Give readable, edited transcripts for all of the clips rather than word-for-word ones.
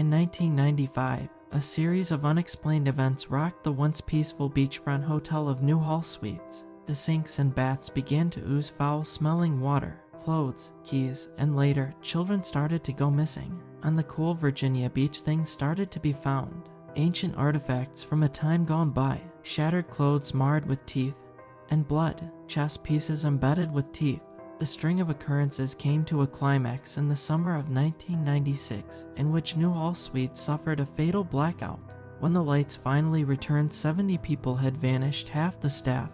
In 1995, a series of unexplained events rocked the once peaceful beachfront hotel of Newhall Suites. The sinks and baths began to ooze foul-smelling water. Clothes, keys, and later, children started to go missing. On the cool Virginia beach, things started to be found. Ancient artifacts from a time gone by, shattered clothes marred with teeth and blood, chess pieces embedded with teeth. The string of occurrences came to a climax in the summer of 1996, in which Newhall Suites suffered a fatal blackout. When the lights finally returned, 70 people had vanished, half the staff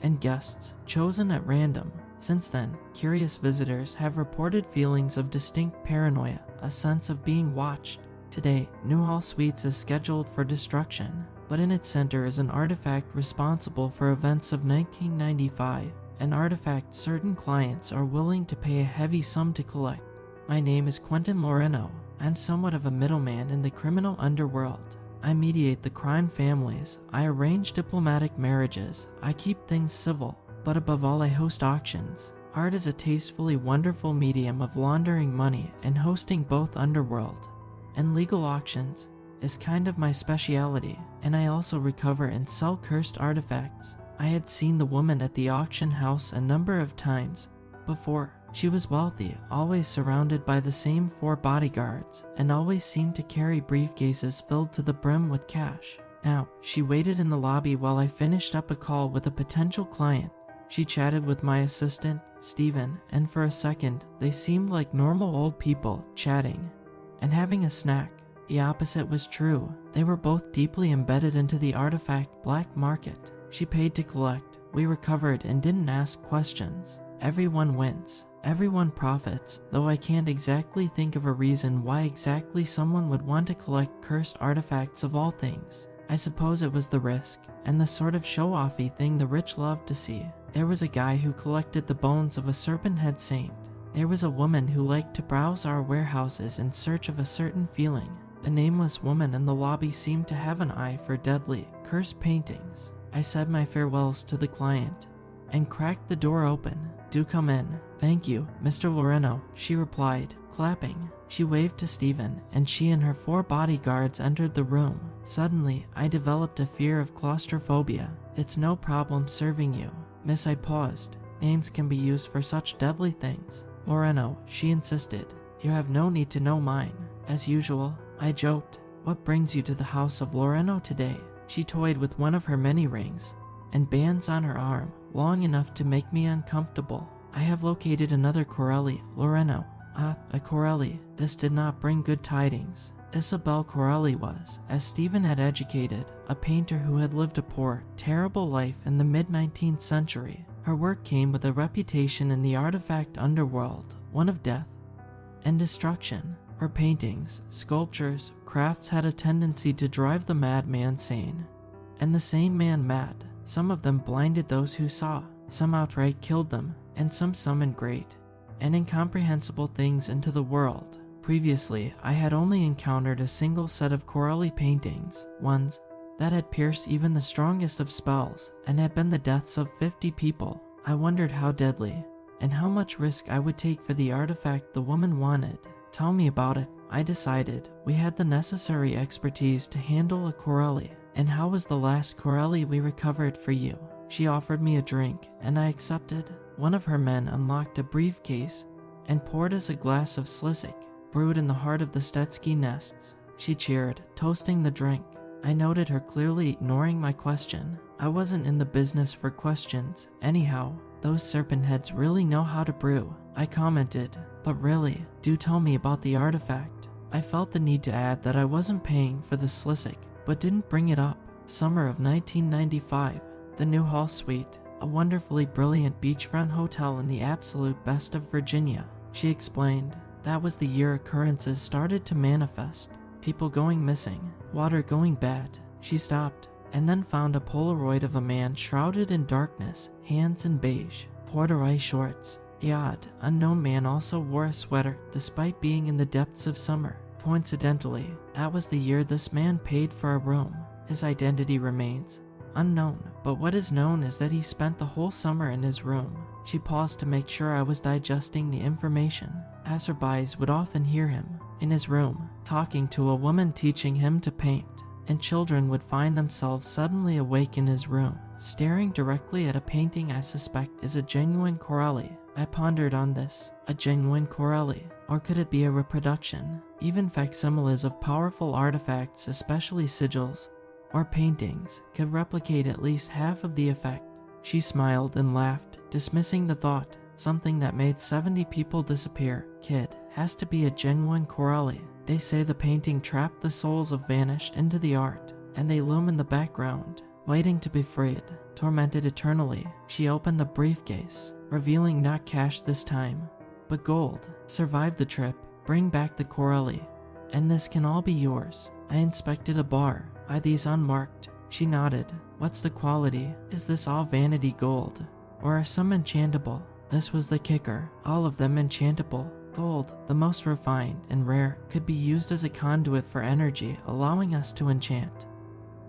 and guests chosen at random. Since then, curious visitors have reported feelings of distinct paranoia, a sense of being watched. Today, Newhall Suites is scheduled for destruction, but in its center is an artifact responsible for events of 1995, an artifact certain clients are willing to pay a heavy sum to collect. My name is Quentin Loreno. I'm somewhat of a middleman in the criminal underworld. I mediate the crime families, I arrange diplomatic marriages, I keep things civil, but above all I host auctions. Art is a tastefully wonderful medium of laundering money and hosting both underworld and legal auctions is kind of my speciality, and I also recover and sell cursed artifacts. I had seen the woman at the auction house a number of times before. She was wealthy, always surrounded by the same 4 bodyguards, and always seemed to carry briefcases filled to the brim with cash. Now, she waited in the lobby while I finished up a call with a potential client. She chatted with my assistant, Steven, and for a second, they seemed like normal old people, chatting and having a snack. The opposite was true. They were both deeply embedded into the artifact black market. She paid to collect, we recovered and didn't ask questions. Everyone wins. Everyone profits, though I can't exactly think of a reason why exactly someone would want to collect cursed artifacts of all things. I suppose it was the risk, and the sort of show-offy thing the rich love to see. There was a guy who collected the bones of a serpent head saint. There was a woman who liked to browse our warehouses in search of a certain feeling. The nameless woman in the lobby seemed to have an eye for deadly, cursed paintings. I said my farewells to the client and cracked the door open. "Do come in." "Thank you, Mr. Loreno," she replied, clapping. She waved to Steven, and she and her 4 bodyguards entered the room. Suddenly, I developed a fear of claustrophobia. "It's no problem serving you, miss," I paused. Names can be used for such deadly things. "Loreno," she insisted. "You have no need to know mine." As usual, I joked. "What brings you to the house of Loreno today?" She toyed with one of her many rings and bands on her arm, long enough to make me uncomfortable. "I have located another Corelli, Loreno." "Ah, a Corelli." This did not bring good tidings. Isabel Corelli was, as Stephen had educated, a painter who had lived a poor, terrible life in the mid-19th century. Her work came with a reputation in the artifact underworld, one of death and destruction. Her paintings, sculptures, crafts had a tendency to drive the madman sane, and the sane man mad. Some of them blinded those who saw, some outright killed them, and some summoned great and incomprehensible things into the world. Previously, I had only encountered a single set of Corelli paintings, ones that had pierced even the strongest of spells and had been the deaths of 50 people. I wondered how deadly and how much risk I would take for the artifact the woman wanted. "Tell me about it." I decided we had the necessary expertise to handle a Corelli. "And how was the last Corelli we recovered for you?" She offered me a drink, and I accepted. One of her men unlocked a briefcase and poured us a glass of Slissic, brewed in the heart of the Stetsky nests. She cheered, toasting the drink. I noted her clearly ignoring my question. I wasn't in the business for questions. Anyhow, those serpent heads really know how to brew. I commented, "But really, do tell me about the artifact." I felt the need to add that I wasn't paying for the Slissic, but didn't bring it up. Summer of 1995, the Newhall Suite, a wonderfully brilliant beachfront hotel in the absolute best of Virginia. She explained, that was the year occurrences started to manifest. People going missing, water going bad. She stopped, and then found a Polaroid of a man shrouded in darkness, hands in beige, corduroy shorts. The odd, unknown man also wore a sweater despite being in the depths of summer. Coincidentally, that was the year this man paid for a room. His identity remains unknown, but what is known is that he spent the whole summer in his room. She paused to make sure I was digesting the information. Passerbys would often hear him in his room, talking to a woman teaching him to paint, and children would find themselves suddenly awake in his room, staring directly at a painting I suspect is a genuine Corelli. I pondered on this. A genuine Corelli? Or could it be a reproduction? Even facsimiles of powerful artifacts, especially sigils or paintings, could replicate at least half of the effect. She smiled and laughed, dismissing the thought. Something that made 70 people disappear, kid, has to be a genuine Corelli. They say the painting trapped the souls of vanished into the art, and they loom in the background, waiting to be freed, tormented eternally. She opened the briefcase, revealing not cash this time, but gold. Survive the trip, bring back the Corelli, and this can all be yours. I inspected a bar. Are these unmarked? She nodded. What's the quality? Is this all vanity gold? Or are some enchantable? This was the kicker. All of them enchantable. Gold, the most refined and rare, could be used as a conduit for energy, allowing us to enchant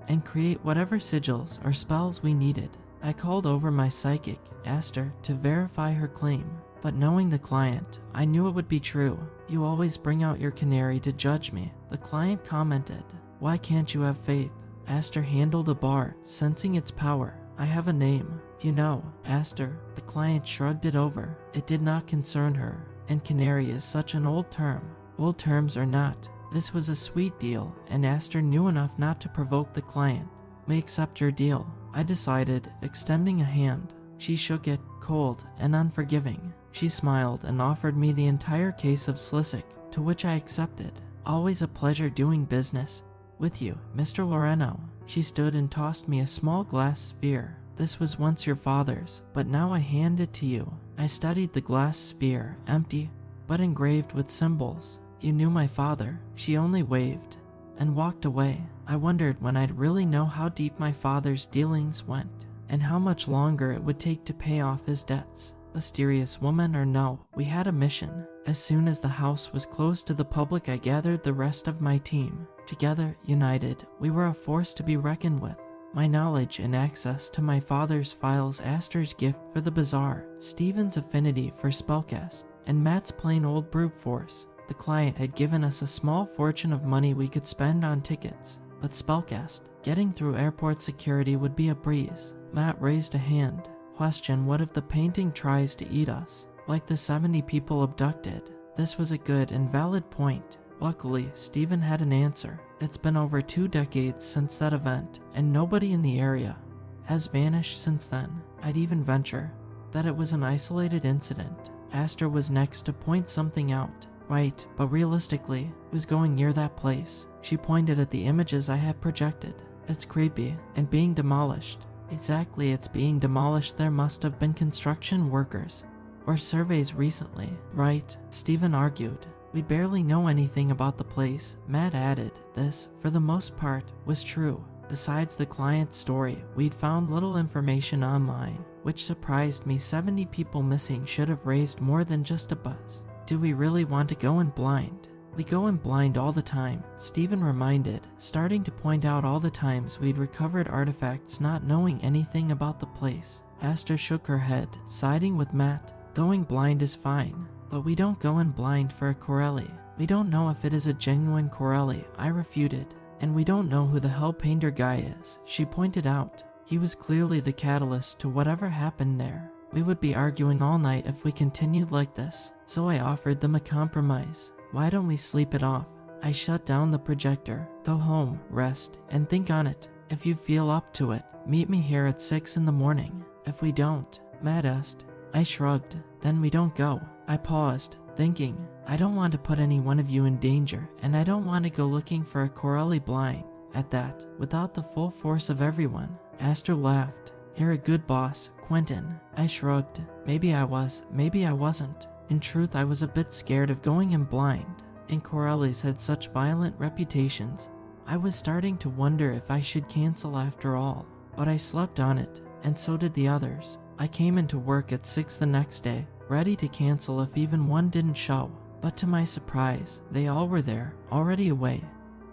and create whatever sigils or spells we needed. I called over my psychic, asked her to verify her claim, but knowing the client, I knew it would be true. You always bring out your canary to judge me, the client commented. Why can't you have faith? Aster handled the bar, sensing its power. I have a name. You know, Aster. The client shrugged it over. It did not concern her, and canary is such an old term. Old terms or not, this was a sweet deal, and Aster knew enough not to provoke the client. We accept your deal, I decided, extending a hand. She shook it, cold and unforgiving. She smiled and offered me the entire case of Slissic, to which I accepted. Always a pleasure doing business with you, Mr. Loreno. She stood and tossed me a small glass sphere. This was once your father's, but now I hand it to you. I studied the glass sphere, empty, but engraved with symbols. You knew my father. She only waved and walked away. I wondered when I'd really know how deep my father's dealings went, and how much longer it would take to pay off his debts. Mysterious woman or no, we had a mission. As soon as the house was closed to the public, I gathered the rest of my team. Together, united, we were a force to be reckoned with. My knowledge and access to my father's files, Aster's gift for the bazaar, Stephen's affinity for spellcast, and Matt's plain old brute force. The client had given us a small fortune of money we could spend on tickets, but spellcast, getting through airport security would be a breeze. Matt raised a hand. Question: what if the painting tries to eat us, like the 70 people abducted? This was a good and valid point. Luckily, Stephen had an answer. It's been over 2 decades since that event, and nobody in the area has vanished since then. I'd even venture that it was an isolated incident. Aster was next to point something out. Right, but realistically, it was going near that place. She pointed at the images I had projected. It's creepy, and being demolished. Exactly, it's being demolished. There must have been construction workers or surveys recently, right? Stephen argued. We barely know anything about the place. Matt added. This, for the most part, was true. Besides the client's story, we'd found little information online, which surprised me. 70 people missing should have raised more than just a buzz. Do we really want to go in blind? We go in blind all the time, Stephen reminded, starting to point out all the times we'd recovered artifacts not knowing anything about the place. Aster shook her head, siding with Matt. Going blind is fine, but we don't go in blind for a Corelli. We don't know if it is a genuine Corelli, I refuted. And we don't know who the hell painter guy is, she pointed out. He was clearly the catalyst to whatever happened there. We would be arguing all night if we continued like this, so I offered them a compromise. Why don't we sleep it off? I shut down the projector. Go home, rest, and think on it. If you feel up to it, meet me here at 6 in the morning. If we don't, Matt asked. I shrugged. Then we don't go. I paused, thinking. I don't want to put any one of you in danger, and I don't want to go looking for a Corelli blind. At that, without the full force of everyone, Aster laughed. You're a good boss, Quentin. I shrugged. Maybe I was, maybe I wasn't. In truth, I was a bit scared of going in blind, and Corellis had such violent reputations. I was starting to wonder if I should cancel after all, but I slept on it, and so did the others. I came into work at 6 the next day, ready to cancel if even one didn't show. But to my surprise, they all were there, already away,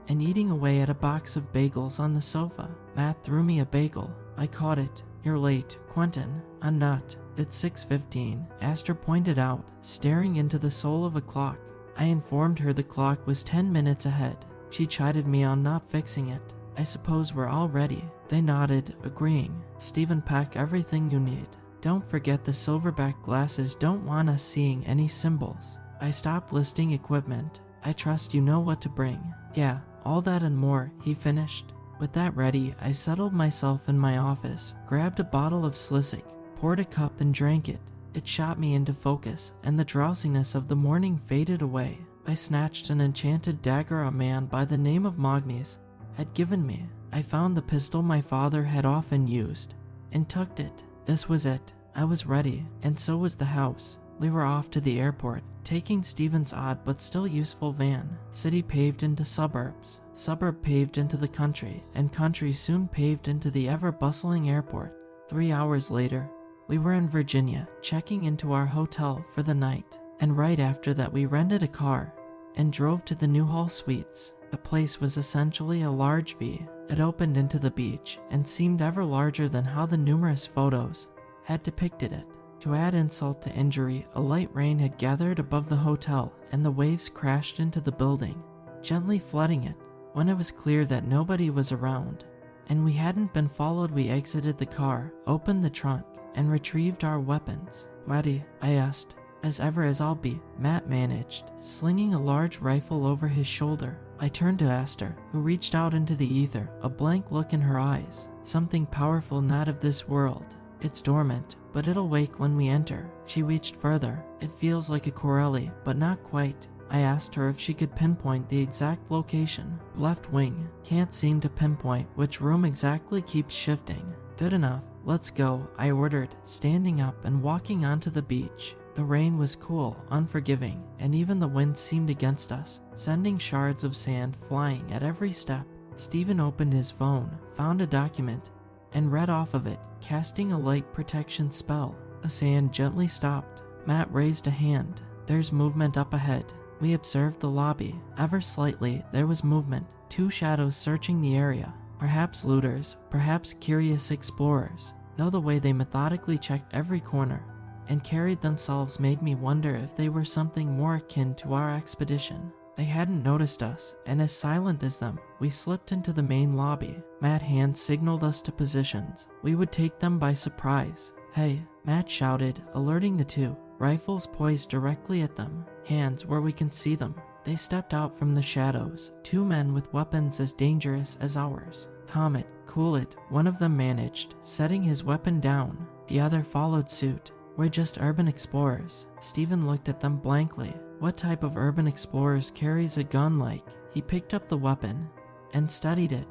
and eating away at a box of bagels on the sofa. Matt threw me a bagel. I caught it. You're late, Quentin. I'm not. It's 6:15, Aster pointed out, staring into the soul of a clock. I informed her the clock was 10 minutes ahead. She chided me on not fixing it. I suppose we're all ready. They nodded, agreeing. Stephen, pack everything you need. Don't forget the silverback glasses, don't want us seeing any symbols. I stopped listing equipment. I trust you know what to bring. Yeah, all that and more, he finished. With that ready, I settled myself in my office, grabbed a bottle of Slissic, poured a cup and drank it. It shot me into focus, and the drowsiness of the morning faded away. I snatched an enchanted dagger a man by the name of Mognes had given me. I found the pistol my father had often used, and tucked it. This was it. I was ready, and so was the house. We were off to the airport, taking Stephen's odd but still useful van. City paved into suburbs, suburb paved into the country, and country soon paved into the ever-bustling airport. 3 hours later, we were in Virginia, checking into our hotel for the night, and right after that we rented a car and drove to the Newhall Suites. The place was essentially a large V. It opened into the beach and seemed ever larger than how the numerous photos had depicted it. To add insult to injury, a light rain had gathered above the hotel and the waves crashed into the building, gently flooding it. When it was clear that nobody was around and we hadn't been followed, we exited the car, opened the trunk, and retrieved our weapons. "Ready?" I asked. "As ever as I'll be," Matt managed, slinging a large rifle over his shoulder. I turned to Esther, who reached out into the ether, a blank look in her eyes. "Something powerful not of this world. It's dormant, but it'll wake when we enter." She reached further. "It feels like a Corelli, but not quite." I asked her if she could pinpoint the exact location. "Left wing. Can't seem to pinpoint which room exactly, keeps shifting." "Good enough. Let's go," I ordered, standing up and walking onto the beach. The rain was cool, unforgiving, and even the wind seemed against us, sending shards of sand flying at every step. Stephen opened his phone, found a document, and read off of it, casting a light protection spell. The sand gently stopped. Matt raised a hand. "There's movement up ahead." We observed the lobby. Ever slightly, there was movement. 2 shadows searching the area. Perhaps looters, perhaps curious explorers. No, the way they methodically checked every corner and carried themselves made me wonder if they were something more akin to our expedition. They hadn't noticed us, and as silent as them, we slipped into the main lobby. Matt hand signaled us to positions. We would take them by surprise. "Hey," Matt shouted, alerting the 2, rifles poised directly at them, hands where we can see them. They stepped out from the shadows, 2 men with weapons as dangerous as ours. "Calm it, cool it," one of them managed, setting his weapon down. The other followed suit. "We're just urban explorers." Stephen looked at them blankly. What type of urban explorers carries a gun like? He picked up the weapon and studied it.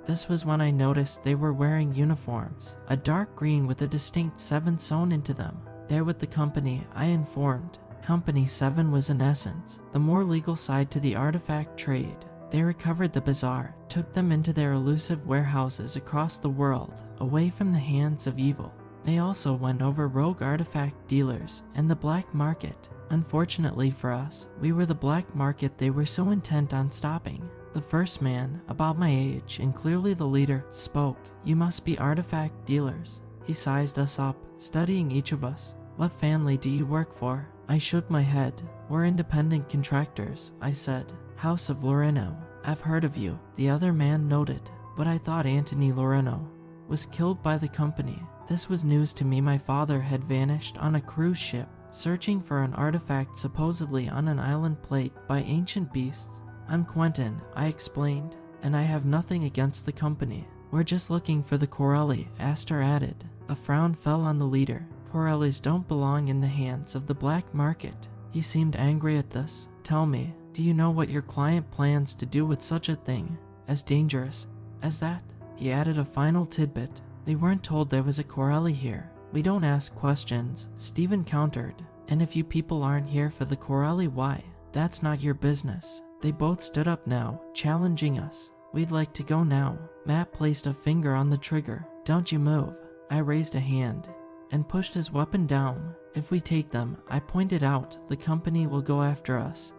This was when I noticed they were wearing uniforms, a dark green with a distinct 7 sewn into them. "They're with the company," I informed. Company 7 was in essence the more legal side to the artifact trade. They recovered the bazaar, took them into their elusive warehouses across the world, away from the hands of evil. They also went over rogue artifact dealers and the black market. Unfortunately for us, we were the black market they were so intent on stopping. The first man, about my age and clearly the leader, spoke. "You must be artifact dealers." He sized us up, studying each of us. "What family do you work for?" I shook my head. "We're independent contractors," I said. "House of Loreno." "I've heard of you," the other man noted. "But I thought Anthony Loreno was killed by the company." This was news to me. My father had vanished on a cruise ship, searching for an artifact supposedly on an island plagued by ancient beasts. "I'm Quentin," I explained, "and I have nothing against the company. We're just looking for the Corelli," Astor added. A frown fell on the leader. "Corellis don't belong in the hands of the black market." He seemed angry at this. "Tell me, do you know what your client plans to do with such a thing, as dangerous as that?" He added a final tidbit. "They weren't told there was a Corelli here. We don't ask questions," Stephen countered. "And if you people aren't here for the Corelli, why? That's not your business." They both stood up now, challenging us. "We'd like to go now." Matt placed a finger on the trigger. "Don't you move." I raised a hand and pushed his weapon down. "If we take them," I pointed out, "the company will go after us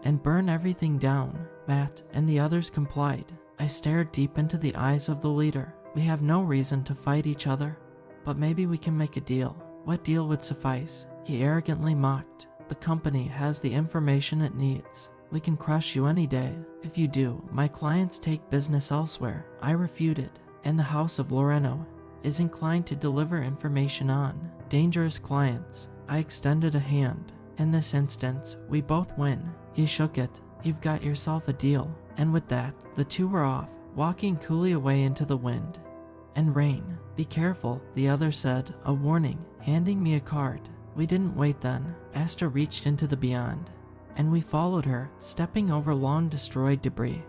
and burn everything down." Matt and the others complied. I stared deep into the eyes of the leader. "We have no reason to fight each other, but maybe we can make a deal." "What deal would suffice?" he arrogantly mocked. The company has the information it needs. We can crush you any day. If you do, my clients take business elsewhere. I refuted, and the House of Loreno is inclined to deliver information on dangerous clients. I extended a hand. In this instance, we both win. He shook it. You've got yourself a deal. And with that, the two were off, walking coolly away into the wind and rain. Be careful, the other said, a warning, handing me a card. We didn't wait then. Asta reached into the beyond, and we followed her, stepping over long destroyed debris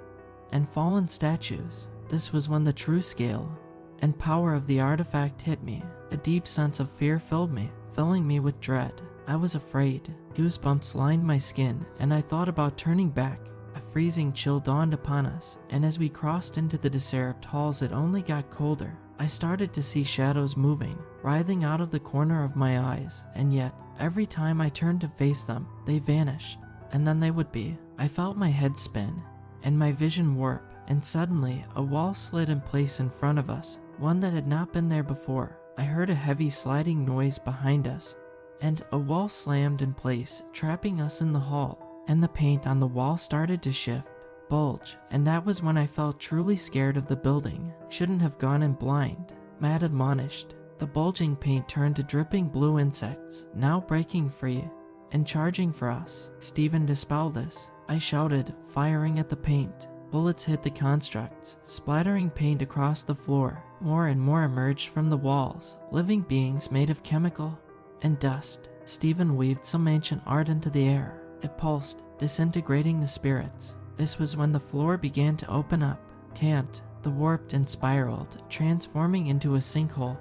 and fallen statues. This was when the true scale and power of the artifact hit me. A deep sense of fear filled me, filling me with dread. I was afraid. Goosebumps lined my skin, and I thought about turning back. A freezing chill dawned upon us, and as we crossed into the disturbed halls it only got colder. I started to see shadows moving, writhing out of the corner of my eyes, and yet, every time I turned to face them, they vanished. And then they would be. I felt my head spin, and my vision warp, and suddenly, a wall slid in place in front of us, one that had not been there before. I heard a heavy sliding noise behind us, and a wall slammed in place, trapping us in the hall. And the paint on the wall started to shift, bulge, and that was when I felt truly scared of the building. Shouldn't have gone in blind, Matt admonished. The bulging paint turned to dripping blue insects, now breaking free and charging for us. Steven, dispel this, I shouted, firing at the paint. Bullets hit the constructs, splattering paint across the floor. More and more emerged from the walls, living beings made of chemical and dust. Steven weaved some ancient art into the air. It pulsed, disintegrating the spirits. This was when the floor began to open up. Cant, the warped and spiraled, transforming into a sinkhole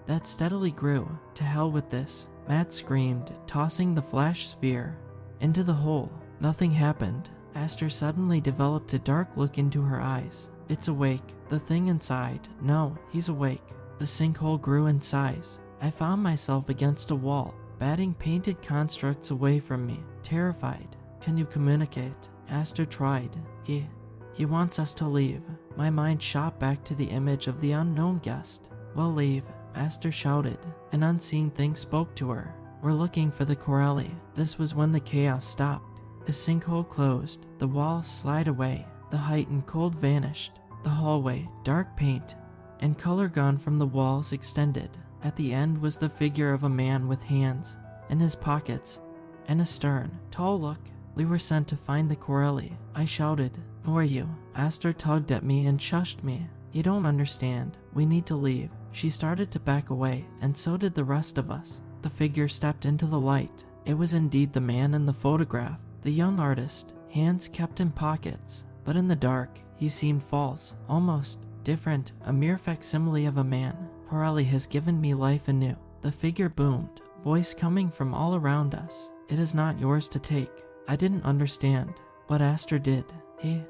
that steadily grew. To hell with this, Matt screamed, tossing the flash sphere into the hole. Nothing happened. Aster suddenly developed a dark look into her eyes. It's awake. The thing inside. No, he's awake. The sinkhole grew in size. I found myself against a wall, batting painted constructs away from me, terrified. Can you communicate? Aster tried. He wants us to leave. My mind shot back to the image of the unknown guest. We'll leave, Aster shouted. An unseen thing spoke to her. We're looking for the Corelli. This was when the chaos stopped. The sinkhole closed, the walls slid away, the heightened cold vanished. The hallway, dark paint, and color gone from the walls extended. At the end was the figure of a man with hands in his pockets and a stern, tall look. We were sent to find the Corelli. I shouted, who are you? Aster tugged at me and shushed me. You don't understand. We need to leave. She started to back away, and so did the rest of us. The figure stepped into the light. It was indeed the man in the photograph, the young artist, hands kept in pockets. But in the dark, he seemed false, almost different, a mere facsimile of a man. Corelli has given me life anew. The figure boomed, voice coming from all around us. It is not yours to take. I didn't understand, but Aster did. He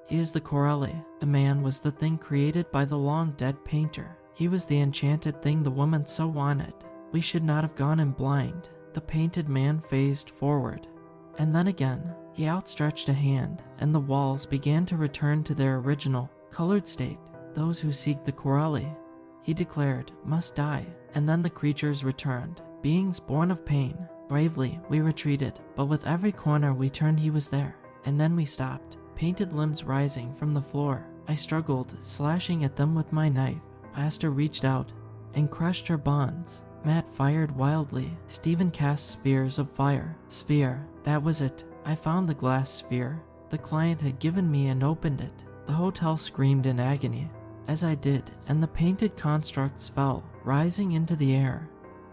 is the Corelli. The man was the thing created by the long-dead painter. He was the enchanted thing the woman so wanted. We should not have gone in blind. The painted man phased forward, and then again. He outstretched a hand, and the walls began to return to their original, colored state. Those who seek the Corelli, he declared, must die. And then the creatures returned, beings born of pain. Bravely, we retreated, but with every corner we turned he was there. And then we stopped, painted limbs rising from the floor. I struggled, slashing at them with my knife. Aster reached out and crushed her bonds. Matt fired wildly. Steven cast spheres of fire. Sphere, that was it. I found the glass sphere the client had given me and opened it. The hotel screamed in agony as I did, and the painted constructs fell, rising into the air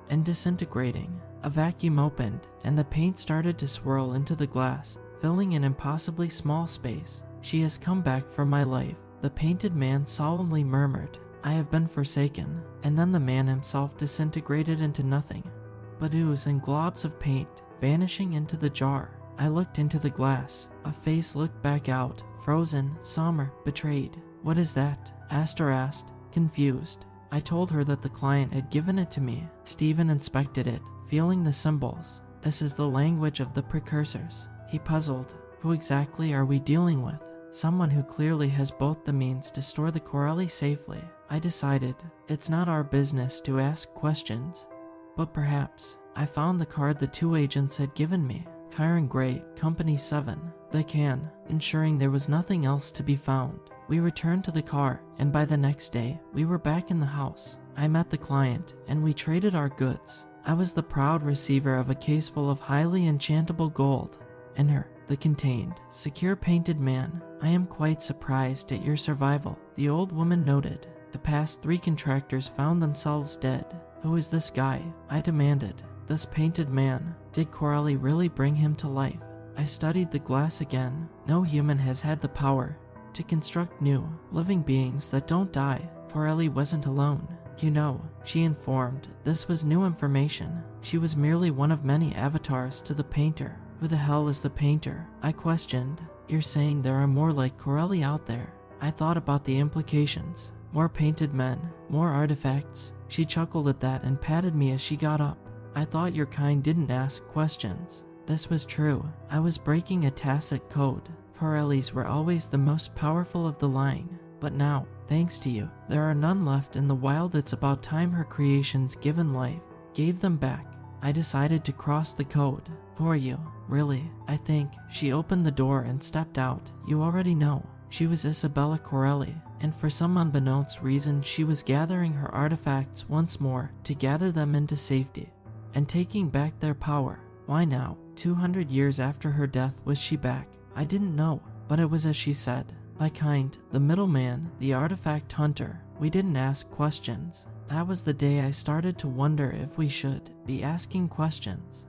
and disintegrating. A vacuum opened, and the paint started to swirl into the glass, filling an impossibly small space. She has come back for my life, the painted man solemnly murmured. I have been forsaken. And then the man himself disintegrated into nothing but ooze and globs of paint, vanishing into the jar. I looked into the glass. A face looked back out, frozen, somber, betrayed. What is that? Aster asked, confused. I told her that the client had given it to me. Steven inspected it, feeling the symbols. This is the language of the precursors. He puzzled. Who exactly are we dealing with? Someone who clearly has both the means to store the Corelli safely. I decided, it's not our business to ask questions. But perhaps, I found the card the two agents had given me. Kyron Gray, Company 7, the can, ensuring there was nothing else to be found. We returned to the car, and by the next day, we were back in the house. I met the client, and we traded our goods. I was the proud receiver of a case full of highly enchantable gold. Enter the contained, secure painted man. I am quite surprised at your survival, the old woman noted. The past 3 contractors found themselves dead. Who is this guy? I demanded. This painted man. Did Coralie really bring him to life? I studied the glass again. No human has had the power to construct new, living beings that don't die. Coralie wasn't alone. You know, she informed, this was new information. She was merely one of many avatars to the painter. Who the hell is the painter? I questioned. You're saying there are more like Coralie out there? I thought about the implications. More painted men, more artifacts. She chuckled at that and patted me as she got up. I thought your kind didn't ask questions. This was true. I was breaking a tacit code. Coralies were always the most powerful of the line. But now, thanks to you, there are none left in the wild. It's about time her creations given life gave them back. I decided to cross the code. Who are you? Really? I think. She opened the door and stepped out. You already know. She was Isabella Coralie, and for some unbeknownst reason she was gathering her artifacts once more to gather them into safety and taking back their power. Why now, 200 years after her death, was she back? I didn't know, but it was as she said. My kind, the middleman, the artifact hunter, we didn't ask questions. That was the day I started to wonder if we should be asking questions.